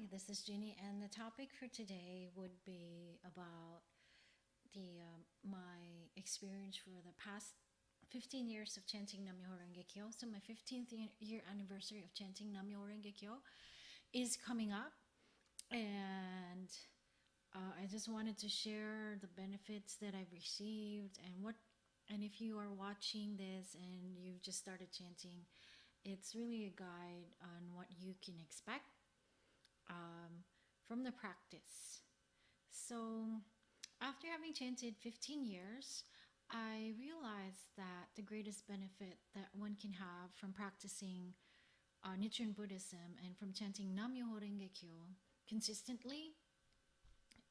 Hi, this is Jeannie, and the topic for today would be about the my experience for the past 15 years of chanting Nam-myoho Renge Kyo. So my 15th year anniversary of chanting Nam-myoho Renge Kyo is coming up, and I just wanted to share the benefits that I've received and if you are watching this and you've just started chanting, it's really a guide on what you can expect um, from the practice. So, after having chanted 15 years, I realized that the greatest benefit that one can have from practicing Nichiren Buddhism and from chanting Nam-myoho Renge Kyo consistently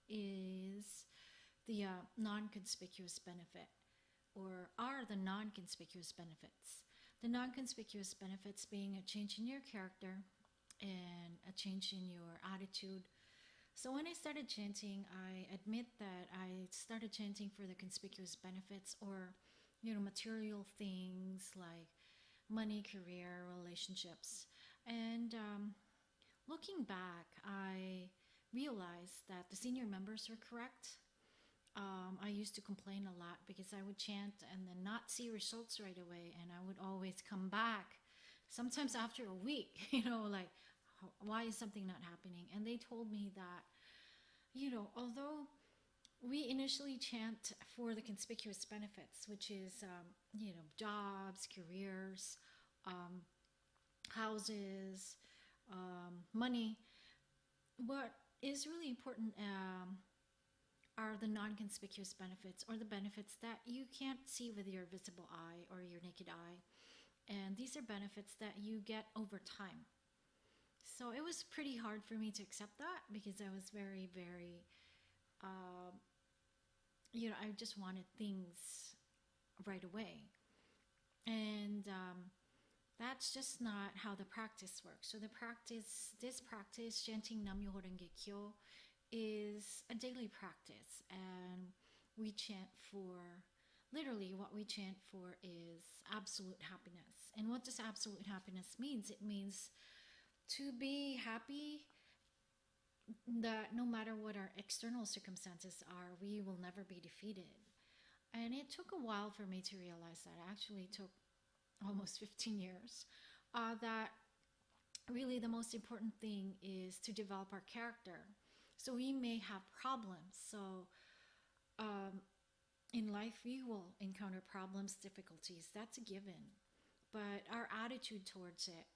is the non-conspicuous benefit, or are the non-conspicuous benefits. The non-conspicuous benefits being a change in your character and a change in your attitude. So when I started chanting, I admit that I started chanting for the conspicuous benefits, or material things like money, career, relationships. And looking back, I realized that the senior members were correct. I used to complain a lot because I would chant and then not see results right away, and I would always come back. Sometimes after a week, like, why is something not happening? And they told me that, although we initially chant for the conspicuous benefits, which is, jobs, careers, um, houses, money, what is really important are the non-conspicuous benefits, or the benefits that you can't see with your visible eye or your naked eye. And these are benefits that you get over time. So it was pretty hard for me to accept that because I was very, very, um, I just wanted things right away. And that's just not how the practice works. So this practice, chanting Nam-myoho Renge Kyo, is a daily practice, and we chant for, literally what we chant for is absolute happiness. And what does absolute happiness means? It means to be happy that no matter what our external circumstances are, we will never be defeated. And it took a while for me to realize that. It actually took almost 15 years. That really the most important thing is to develop our character. So we may have problems. So um, in life, we will encounter problems, difficulties. That's a given. But our attitude towards it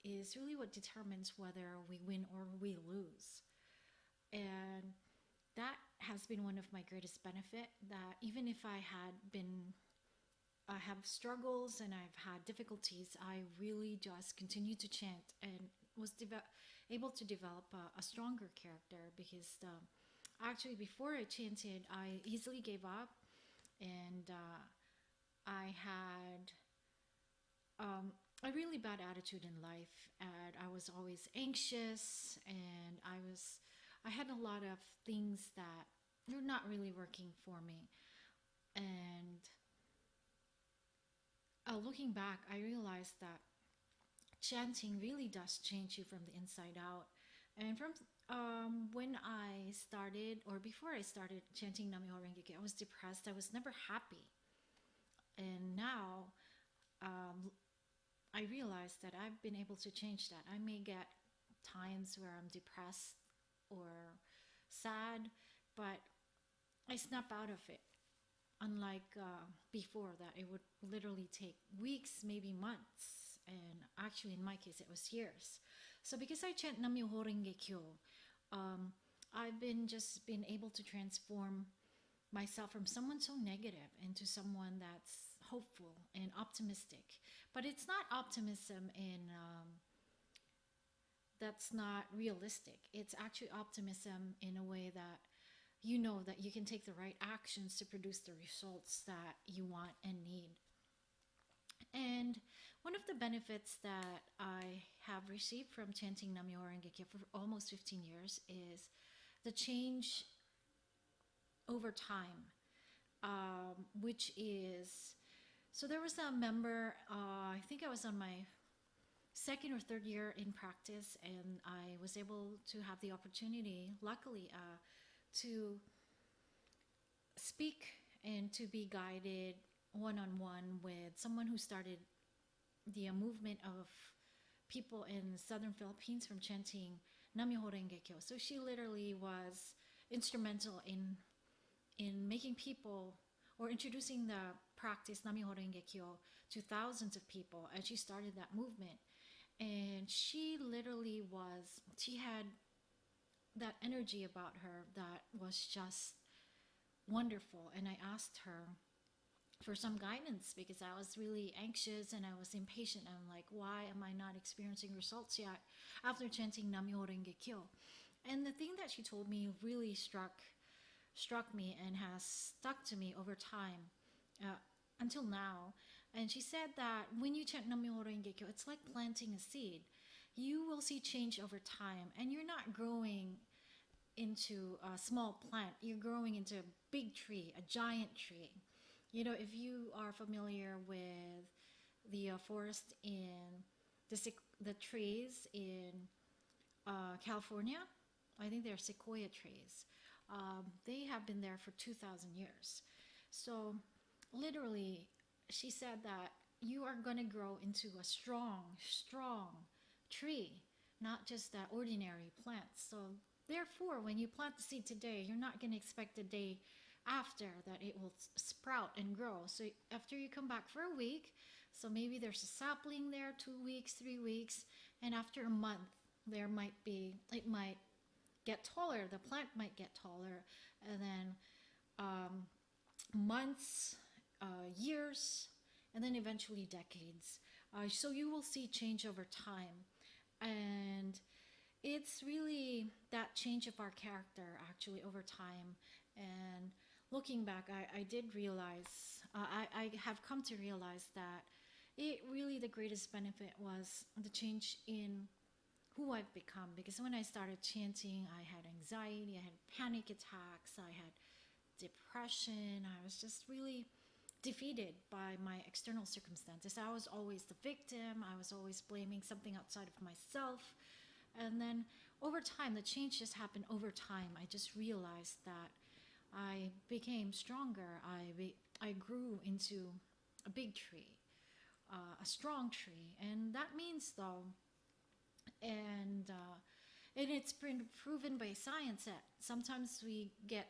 is really what determines whether we win or we lose. And that has been one of my greatest benefit, that even if I have struggles and I've had difficulties, I really just continued to chant and was able to develop a stronger character, because actually before I chanted, I easily gave up, and I had a really bad attitude in life, and I was always anxious, and I had a lot of things that were not really working for me. And looking back, I realized that chanting really does change you from the inside out. And from when I started, or before I started chanting Nam-myoho Renge Kyo, I was depressed. I was never happy. And now um, I realized that I've been able to change that. I may get times where I'm depressed or sad, but I snap out of it. Unlike before, that it would literally take weeks, maybe months, and actually in my case it was years. So because I chant Nam-myoho Renge Kyo, um, I've been able to transform myself from someone so negative into someone that's hopeful and optimistic. But it's not optimism in that's not realistic. It's actually optimism in a way that you know that you can take the right actions to produce the results that you want and need. And one of the benefits that I have received from chanting Nam-myoho Renge Kyo for almost 15 years is the change over time, which is, so there was a member, I think I was on my second or third year in practice, and I was able to have the opportunity, luckily, to speak and to be guided one on one with someone who started the movement of people in southern Philippines from chanting Myoho Renge Kyo. So she literally was instrumental in making people or introducing the practice Myoho Renge Kyo to thousands of people, and she started that movement. And she literally was, she had that energy about her that was just wonderful. And I asked her for some guidance because I was really anxious and I was impatient. I'm like, why am I not experiencing results yet after chanting Myoho Renge Kyo? And the thing that she told me really struck me and has stuck to me over time until now. And she said that when you chant Myoho Renge Kyo, it's like planting a seed. You will see change over time, and you're not growing into a small plant. You're growing into a big tree, a giant tree. You know, if you are familiar with the forest in the trees in California, I think they're sequoia trees. They have been there for 2,000 years. So literally, she said that you are going to grow into a strong tree, not just that ordinary plant. So therefore, when you plant the seed today, you're not going to expect the day after that it will sprout and grow. So after you come back for a week, so maybe there's a sapling there, 2 weeks, 3 weeks, and after a month, it might get taller, the plant might get taller, and then months, years, and then eventually decades. So you will see change over time. And it's really that change of our character actually over time. And looking back, I did realize, I have come to realize that it really, the greatest benefit was the change in who I've become. Because when I started chanting, I had anxiety, I had panic attacks, I had depression. I was just really defeated by my external circumstances. I was always the victim. I was always blaming something outside of myself. And then over time, the change just happened over time. I just realized that I became stronger. I grew into a big tree, a strong tree. And that means, though, and it's been proven by science that sometimes we get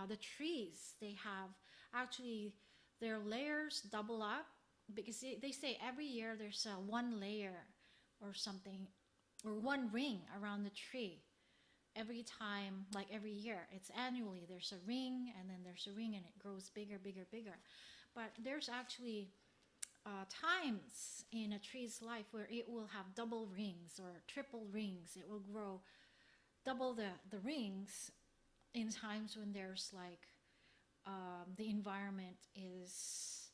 the trees, they have actually their layers double up, because they say every year there's one layer or something, or one ring around the tree. Every time, like every year, it's annually, there's a ring, and then there's a ring, and it grows bigger, bigger, bigger. But there's actually times in a tree's life where it will have double rings or triple rings. It will grow double the rings in times when there's like the environment is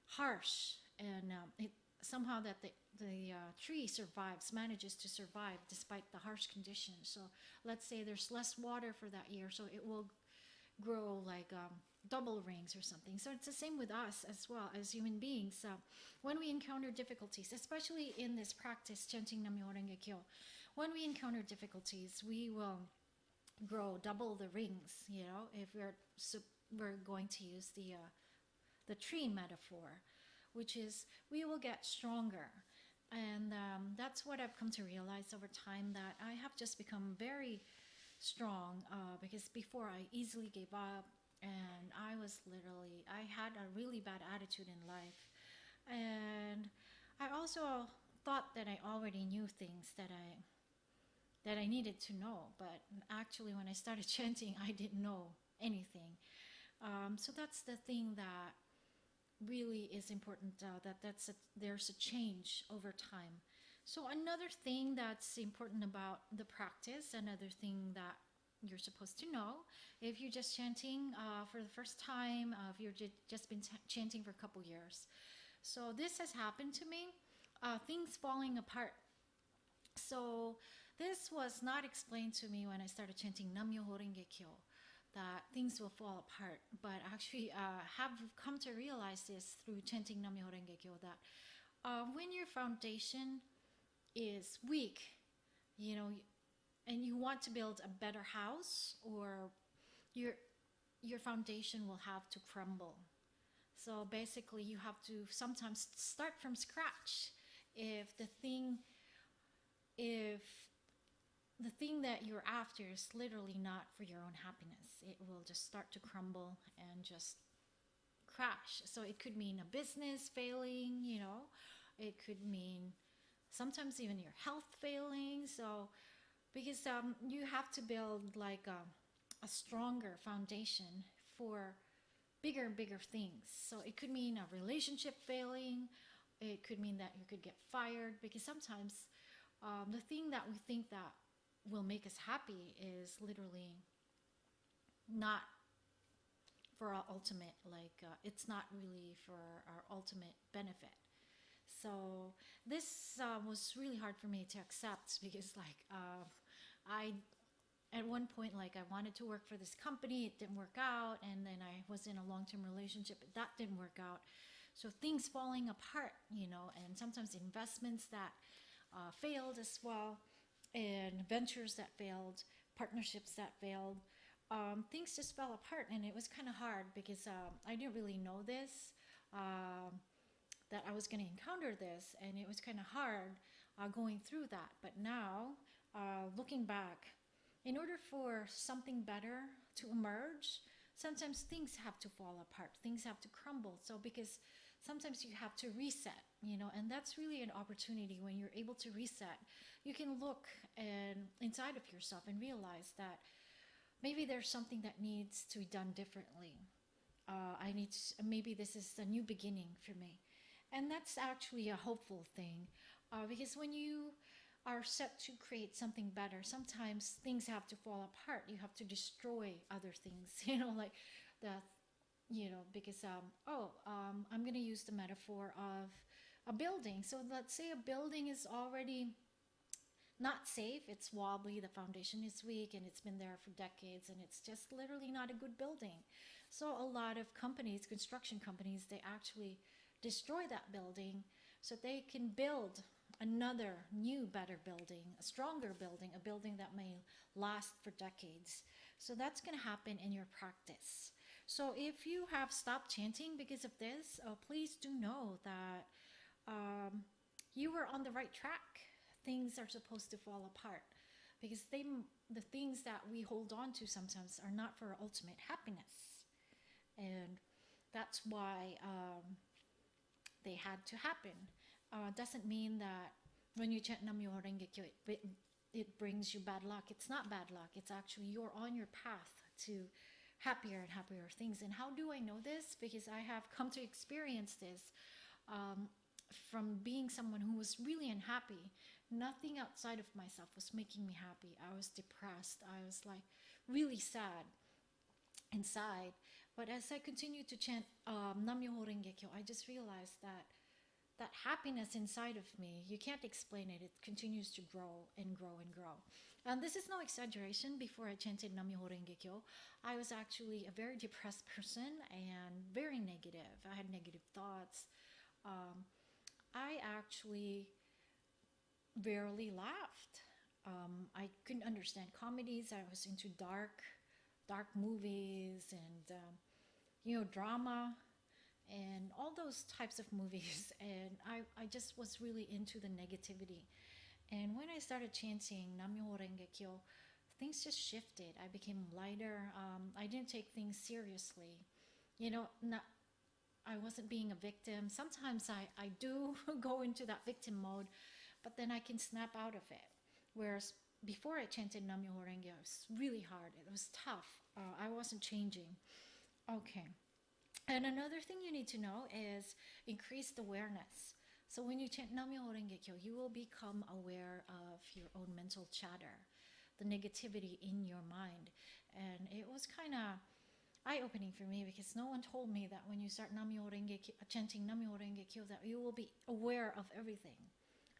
harsh, and it somehow that the tree manages to survive despite the harsh conditions. So let's say there's less water for that year, so it will grow like double rings or something. So it's the same with us as well as human beings. When we encounter difficulties, especially in this practice, chanting Myoho Renge Kyo, when we encounter difficulties, we will grow double the rings. You know, if we're going to use the tree metaphor, which is we will get stronger. And that's what I've come to realize over time, that I have just become very strong, because before I easily gave up, and I had a really bad attitude in life. And I also thought that I already knew things that I needed to know, but actually when I started chanting, I didn't know anything. So that's the thing that really is important, there's a change over time. So another thing that's important about the practice, another thing that you're supposed to know, if you're just chanting for the first time, if you've just been chanting for a couple years. So this has happened to me, things falling apart. So this was not explained to me when I started chanting Myoho Renge Kyo, that things will fall apart. But actually have come to realize this through chanting Myoho Renge Kyo, that when your foundation is weak, you know, and you want to build a better house, or your your foundation will have to crumble. So basically, you have to sometimes start from scratch. If the thing, if the thing that you're after is literally not for your own happiness, it will just start to crumble and just crash. So it could mean a business failing, you know, it could mean sometimes even your health failing. So because you have to build like a stronger foundation for bigger and bigger things. So it could mean a relationship failing. It could mean that you could get fired, because sometimes the thing that we think that will make us happy is literally not for our ultimate, like it's not really for our ultimate benefit. So this was really hard for me to accept, because like I at one point, like I wanted to work for this company, it didn't work out, and then I was in a long-term relationship, but that didn't work out. So things falling apart, you know, and sometimes investments that failed as well, and ventures that failed, partnerships that failed. Things just fell apart, and it was kind of hard because I didn't really know this, that I was going to encounter this, and it was kind of hard going through that. But now, looking back, in order for something better to emerge, sometimes things have to fall apart, things have to crumble. So because sometimes you have to reset, you know, and that's really an opportunity. When you're able to reset, you can look and inside of yourself and realize that maybe there's something that needs to be done differently. Maybe this is a new beginning for me. And that's actually a hopeful thing, because when you are set to create something better, sometimes things have to fall apart. You have to destroy other things, you know, like the, you know, because, I'm going to use the metaphor of a building. So let's say a building is already not safe, it's wobbly, the foundation is weak, and it's been there for decades, and it's just literally not a good building. So a lot of companies, construction companies, they actually destroy that building so they can build another new, better building, a stronger building, a building that may last for decades. So that's going to happen in your practice. So if you have stopped chanting because of this, please do know that you were on the right track. Things are supposed to fall apart, because the things that we hold on to sometimes are not for our ultimate happiness. And that's why they had to happen. Doesn't mean that when you chant Nam Myoho Renge Kyo, it brings you bad luck. It's not bad luck. It's actually you're on your path to happier and happier things. And how do I know this? Because I have come to experience this from being someone who was really unhappy. Nothing outside of myself was making me happy. I was depressed. I was like really sad inside. But as I continued to chant Nam Myoho Renge Kyo, I just realized that that happiness inside of me, you can't explain it. It continues to grow and grow and grow. And this is no exaggeration. Before I chanted Nam Myoho Renge Kyo, I was actually a very depressed person and very negative. I had negative thoughts. I actually rarely laughed. I couldn't understand comedies. I was into dark movies and drama and all those types of movies. And I just was really into the negativity. And when I started chanting Nam Myoho Renge Kyo, things just shifted. I became lighter. I didn't take things seriously. I wasn't being a victim. Sometimes I do go into that victim mode, but then I can snap out of it. Whereas before I chanted Nam Myoho Renge, it was really hard. It was tough. I wasn't changing. Okay. And another thing you need to know is increased awareness. So when you chant Nam Myoho Renge Kyo, you will become aware of your own mental chatter, the negativity in your mind. And it was kind of eye-opening for me, because no one told me that when you start chanting Nam Myoho Renge Kyo, that you will be aware of everything.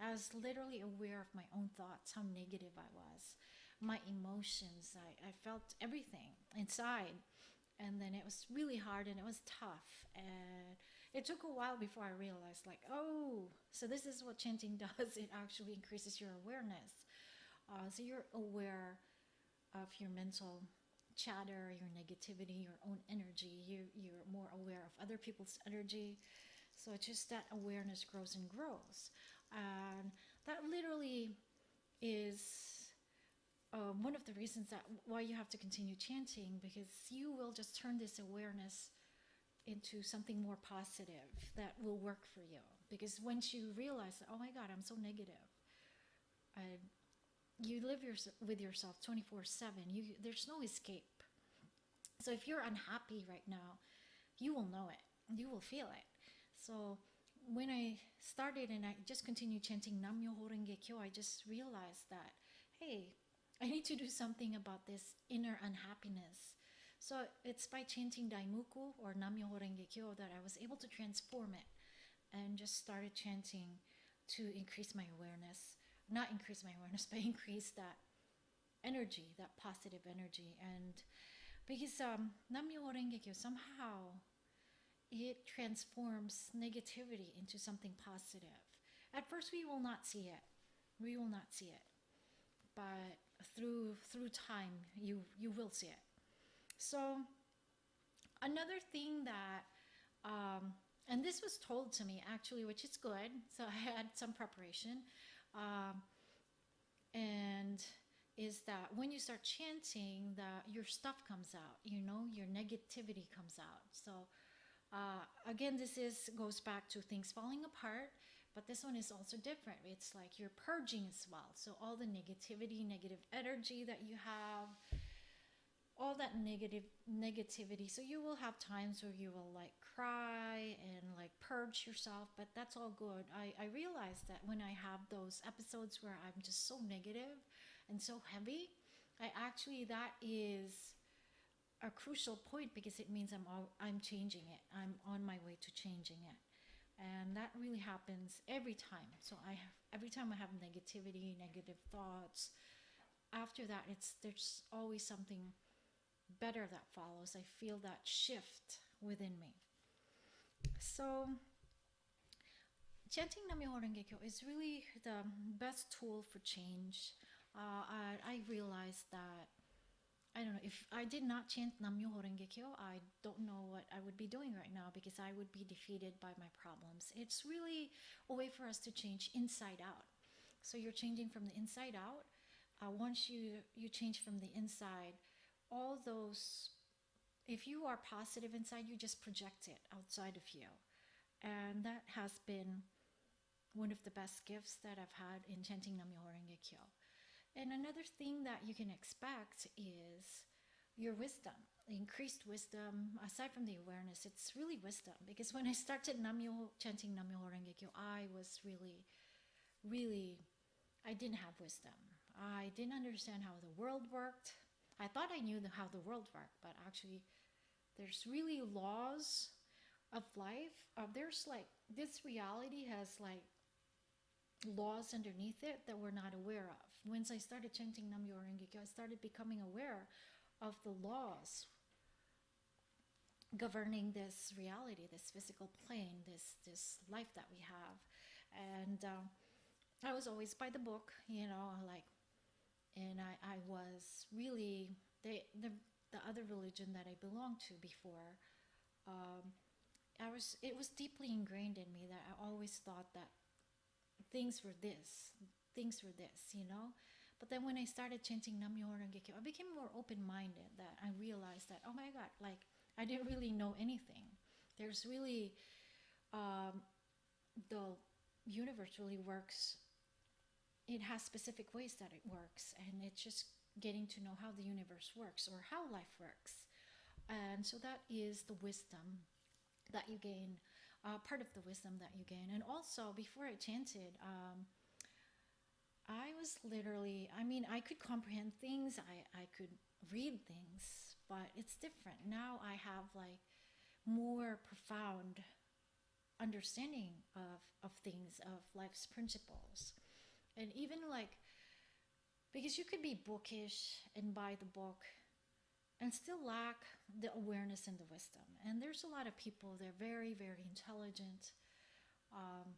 I was literally aware of my own thoughts, how negative I was, my emotions. I felt everything inside. And then it was really hard and it was tough. And it took a while before I realized, like, oh, so this is what chanting does. It actually increases your awareness. So you're aware of your mental chatter, your negativity, your own energy. You're more aware of other people's energy. So it's just that awareness grows and grows. And that literally is one of the reasons that why you have to continue chanting, because you will just turn this awareness into something more positive that will work for you. Because once you realize that, oh my God, I'm so negative, and you live with yourself 24/7, there's no escape. So if you're unhappy right now, you will know it, you will feel it. So when I started and I just continued chanting Nam Myoho Renge Kyo, I just realized that, hey, I need to do something about this inner unhappiness. So it's by chanting Daimuku or Nam Myoho Renge Kyo that I was able to transform it, and just started chanting to increase my awareness. Not increase my awareness, but increase that energy, that positive energy. And because Nam Myoho Renge Kyo, somehow it transforms negativity into something positive. At first, we will not see it. We will not see it. But through time, you will see it. So another thing that, and this was told to me actually, which is good. So I had some preparation, and is that when you start chanting, that your stuff comes out. Your negativity comes out. So again, goes back to things falling apart. But this one is also different. It's like you're purging as well. So all the negativity, negative energy that you have, all that negativity. So you will have times where you will like cry and like purge yourself, but that's all good. I realized that when I have those episodes where I'm just so negative and so heavy, that is a crucial point, because it means I'm changing it. I'm on my way to changing it. And that really happens every time. So every time I have negativity, negative thoughts, after that there's always something better that follows. I feel that shift within me. So chanting Nam Myoho Renge Kyo is really the best tool for change. I realized that, I don't know, if I did not chant Nam Myoho Renge Kyo, I don't know what I would be doing right now, because I would be defeated by my problems. It's really a way for us to change inside out. So you're changing from the inside out. Once you change from the inside, all those, if you are positive inside, you just project it outside of you. And that has been one of the best gifts that I've had in chanting Nam Myoho Renge Kyo. And another thing that you can expect is your wisdom, increased wisdom. Aside from the awareness, it's really wisdom. Because when I started chanting Nam Myoho Renge Kyo, I was really, I didn't have wisdom. I didn't understand how the world worked. I thought I knew how the world worked, but actually there's really laws of life. There's like, this reality has like laws underneath it that we're not aware of. Once I started chanting Nam Myoho Renge Kyo, I started becoming aware of the laws governing this reality, this physical plane, this life that we have. And I was always by the book, and I was really, the other religion that I belonged to before, it was deeply ingrained in me that I always thought that things were this. But then when I started chanting Nam Myoho Renge Kyo, I became more open-minded, that I realized that, oh my God, like, I didn't really know anything. There's really, the universe really works. It has specific ways that it works, and it's just getting to know how the universe works, or how life works. And so that is the wisdom that you gain, part of the wisdom that you gain. And also, before I chanted, I was literally, I could comprehend things, I could read things, but it's different. Now I have like more profound understanding of things, of life's principles. And even like, because you could be bookish and buy the book and still lack the awareness and the wisdom. And there's a lot of people, they're very, very intelligent. Um,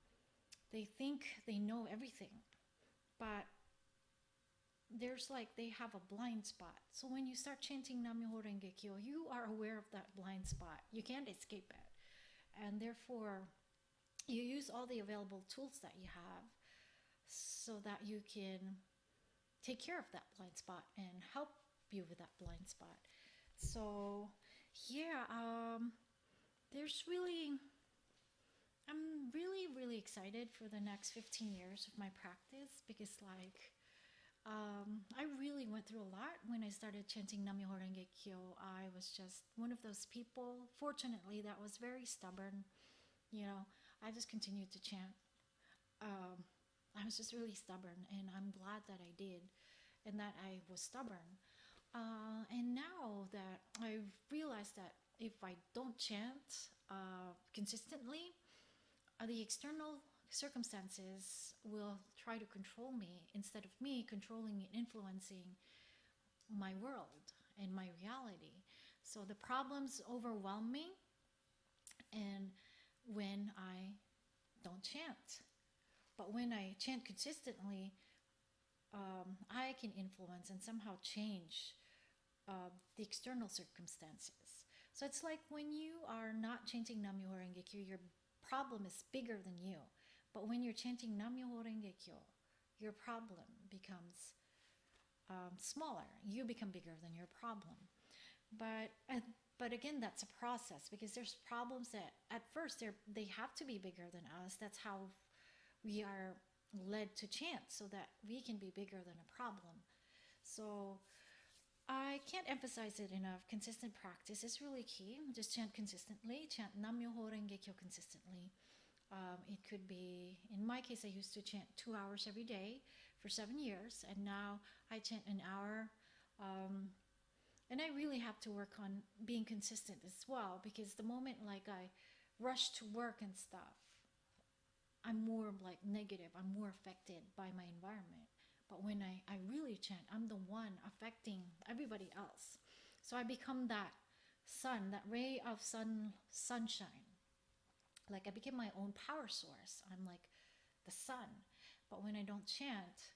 they think they know everything, but there's like they have a blind spot. So when you start chanting Nam-myoho Renge Kyo, you are aware of that blind spot. You can't escape it. And therefore, you use all the available tools that you have so that you can take care of that blind spot and help you with that blind spot. So, yeah, there's really, I'm really, really excited for the next 15 years of my practice because, like, I really went through a lot when I started chanting Nam-myoho Renge Kyo. I was just one of those people, fortunately, that was very stubborn. You know, I just continued to chant. Um, I was just really stubborn, and I'm glad that I did and that I was stubborn. And now that I've realized that if I don't chant consistently, the external circumstances will try to control me instead of me controlling and influencing my world and my reality. So the problems overwhelm me, and when I don't chant. But when I chant consistently, I can influence and somehow change the external circumstances. So it's like when you are not chanting Nam-myoho Renge Kyo, your problem is bigger than you. But when you're chanting Nam-myoho Renge Kyo, your problem becomes smaller. You become bigger than your problem. But again, that's a process because there's problems that at first they have to be bigger than us. That's how we are led to chant so that we can be bigger than a problem. So I can't emphasize it enough. Consistent practice is really key. Just chant consistently. Chant Nam-myoho Renge Kyo consistently. It could be, in my case, I used to chant 2 hours every day for 7 years, and now I chant an hour. And I really have to work on being consistent as well because the moment like I rush to work and stuff, I'm more like negative. I'm more affected by my environment. But when I really chant, I'm the one affecting everybody else. So I become that sun, that ray of sunshine. Like I became my own power source. I'm like the sun. But when I don't chant,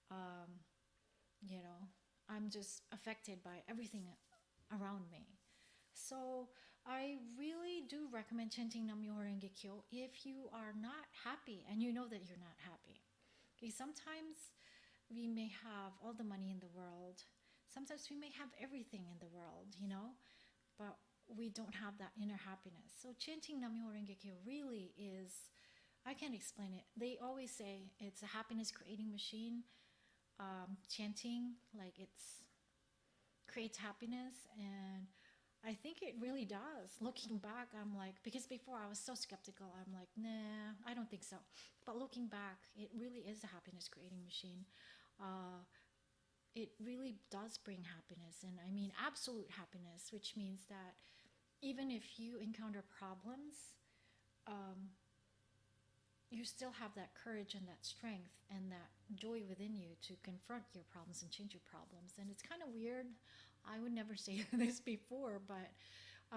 um, you know, I'm just affected by everything around me. So I really do recommend chanting Nam-myoho Renge Kyo if you are not happy and you know that you're not happy. Okay, sometimes we may have all the money in the world. Sometimes we may have everything in the world, you know, but we don't have that inner happiness. So chanting Nam-myoho Renge Kyo really is, I can't explain it. They always say it's a happiness creating machine. Chanting, like it's creates happiness, and I think it really does. Looking back, I'm like, because before I was so skeptical, I'm like, nah, I don't think so. But looking back, it really is a happiness creating machine. Uh, it really does bring happiness, and I mean absolute happiness, which means that even if you encounter problems, um, you still have that courage and that strength and that joy within you to confront your problems and change your problems. And it's kind of weird. I would never say this before, but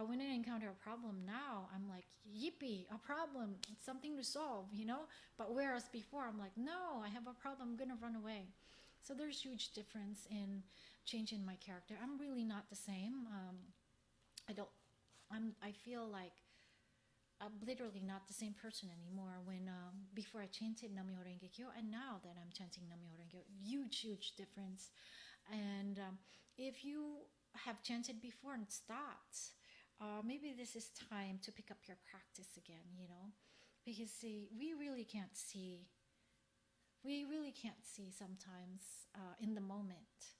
when I encounter a problem now, I'm like, yippee, a problem, something to solve, you know? But whereas before, I'm like, no, I have a problem, I'm gonna run away. So there's huge difference in changing my character. I'm really not the same. I don't, I feel like I'm literally not the same person anymore when before I chanted Nam-myoho Renge Kyo and now that I'm chanting Nam-myoho Renge Kyo. Huge difference. And if you have chanted before and stopped, maybe this is time to pick up your practice again, you know, because see, we really can't see sometimes in the moment,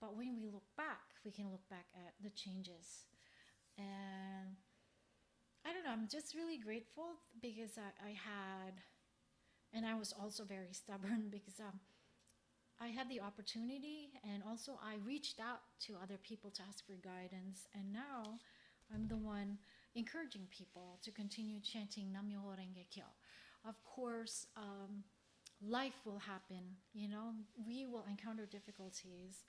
but when we look back, we can look back at the changes. And I don't know, I'm just really grateful because I had, and I was also very stubborn because I had the opportunity, and also I reached out to other people to ask for guidance, and now I'm the one encouraging people to continue chanting Nam-myoho Renge Kyo. Of course, life will happen, we will encounter difficulties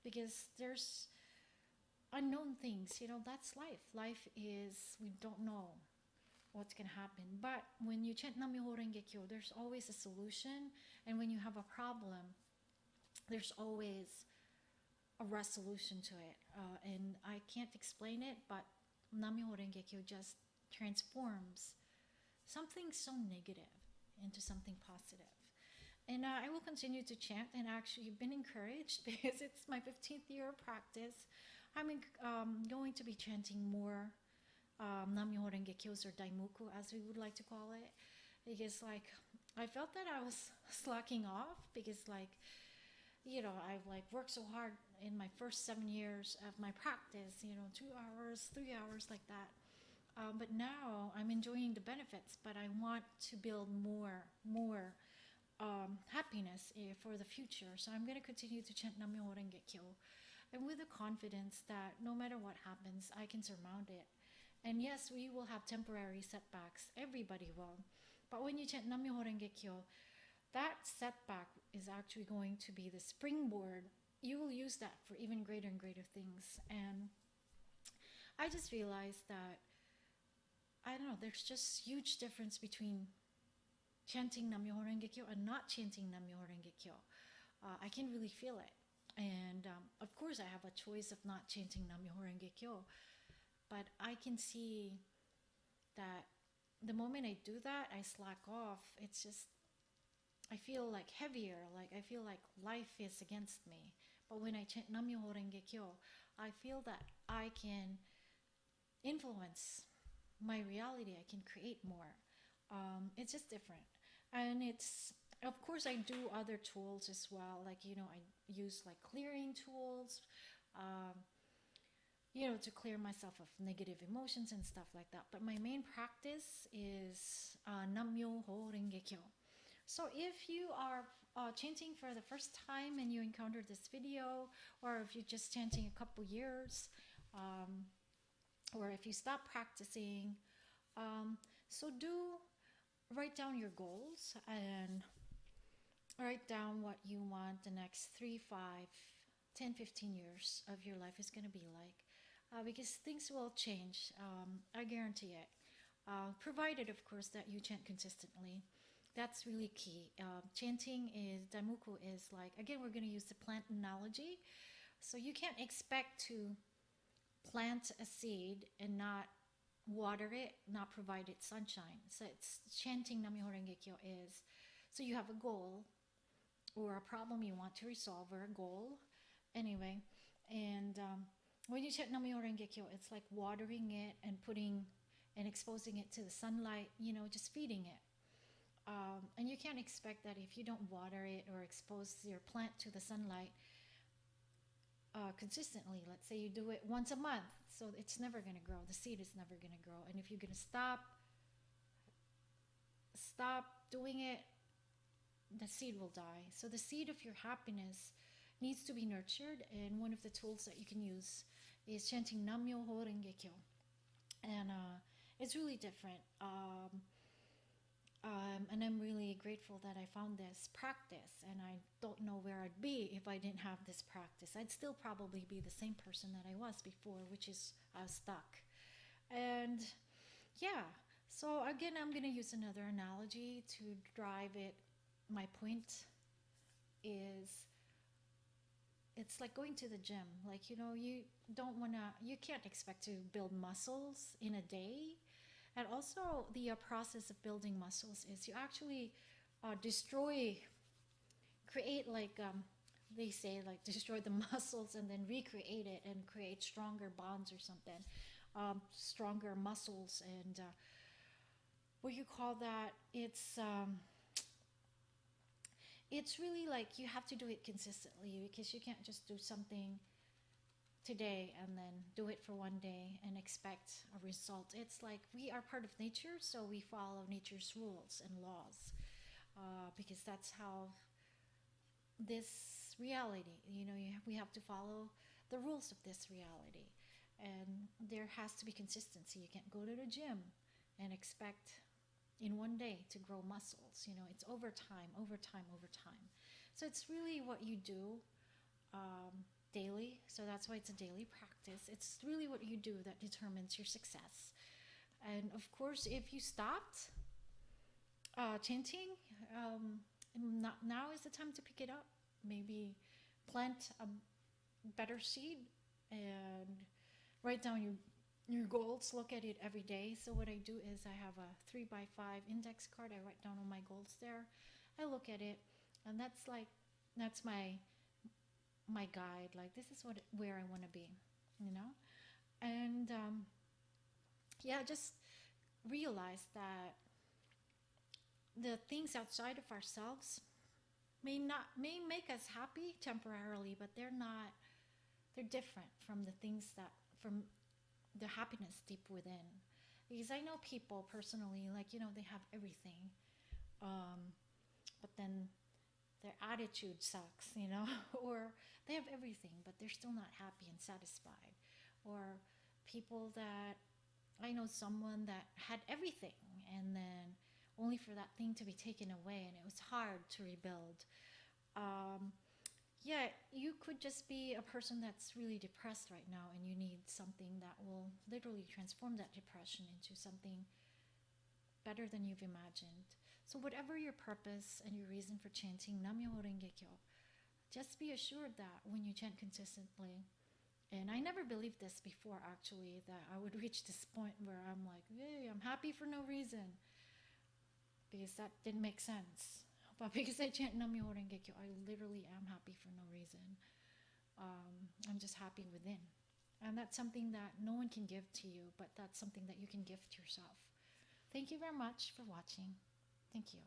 because there's unknown things. That's life. Life is, we don't know what's going to happen. But when you chant Nam-myoho Renge Kyo, there's always a solution. And when you have a problem, there's always a resolution to it. And I can't explain it, but Nam-myoho Renge Kyo just transforms something so negative into something positive. And I will continue to chant, and actually you've been encouraged because it's my 15th year of practice. I'm going to be chanting more Nam-myoho Renge Kyos, or Daimoku as we would like to call it, because I felt that I was slacking off because I've worked so hard in my first 7 years of my practice, 2 hours, 3 hours like that. But now I'm enjoying the benefits, but I want to build more happiness for the future. So I'm going to continue to chant Nam-myoho Renge Kyo, and with the confidence that no matter what happens, I can surmount it. And yes, we will have temporary setbacks. Everybody will. But when you chant Nam-myoho Renge Kyo, that setback is actually going to be the springboard. You will use that for even greater and greater things. And I just realized that, I don't know, there's just huge difference between chanting Nam-myoho Renge Kyo and not chanting Nam-myoho Renge Kyo. I can really feel it. And of course I have a choice of not chanting Nam-myoho Renge Kyo, but I can see that the moment I do that, I slack off. It's just, I feel heavier, I feel like life is against me. But when I chant Nam-myoho Renge Kyo, I feel that I can influence my reality. I can create more. It's just different. And it's, of course I do other tools as well, I use clearing tools, to clear myself of negative emotions and stuff like that. But my main practice is Nam-myoho Renge Kyo. So if you are chanting for the first time and you encountered this video, or if you're just chanting a couple years, or if you stop practicing, so do write down your goals and write down what you want the next 3, 5, 10, 15 years of your life is going to be like. Because things will change, I guarantee it. Provided, of course, that you chant consistently. That's really key. Chanting is, Daimoku is again, we're going to use the plant analogy. So you can't expect to plant a seed and not water it, not provide it sunshine. So it's chanting Nam-myoho Renge Kyo is, so you have a goal or a problem you want to resolve, or a goal anyway, and when you chant Nam-myoho Renge Kyo, it's like watering it and putting and exposing it to the sunlight, just feeding it. And you can't expect that if you don't water it or expose your plant to the sunlight consistently. Let's say you do it once a month, so it's never going to grow. The seed is never going to grow. And if you're going to stop doing it, the seed will die. So the seed of your happiness needs to be nurtured, and one of the tools that you can use is chanting Nam-myoho Renge Kyo. And it's really different. And I'm really grateful that I found this practice, and I don't know where I'd be if I didn't have this practice. I'd still probably be the same person that I was before, which is I was stuck. And yeah, so again, I'm going to use another analogy to drive it. My point is, it's like going to the gym. You can't expect to build muscles in a day. And also the process of building muscles is you actually create they say destroy the muscles and then recreate it and create stronger bonds or something, stronger muscles. And what you call that, it's really you have to do it consistently, because you can't just do something today and then do it for one day and expect a result. It's we are part of nature, so we follow nature's rules and laws, because that's how this reality, we have to follow the rules of this reality, and there has to be consistency. You can't go to the gym and expect in one day to grow muscles. It's over time. So it's really what you do daily. So that's why it's a daily practice. It's really what you do that determines your success. And of course, if you stopped chanting, now is the time to pick it up. Maybe plant a better seed and write down your goals. Look at it every day. So what I do is I have a 3x5 index card. I write down all my goals there. I look at it, and that's my guide. Like, this is where I want to be, you know. And just realize that the things outside of ourselves may make us happy temporarily, but they're not. They're different from from the happiness deep within. Because I know people personally, like, they have everything, but then their attitude sucks, or they have everything, but they're still not happy and satisfied. Or people that, I know someone that had everything, and then only for that thing to be taken away, and it was hard to rebuild. You could just be a person that's really depressed right now, and you need something that will literally transform that depression into something better than you've imagined. So whatever your purpose and your reason for chanting Myoho Renge, just be assured that when you chant consistently, and I never believed this before, actually, that I would reach this point where I'm like, hey, I'm happy for no reason, because that didn't make sense. But because I chant Myoho Renge, I literally am happy for no reason. I'm just happy within. And that's something that no one can give to you, but that's something that you can gift yourself. Thank you very much for watching. Thank you.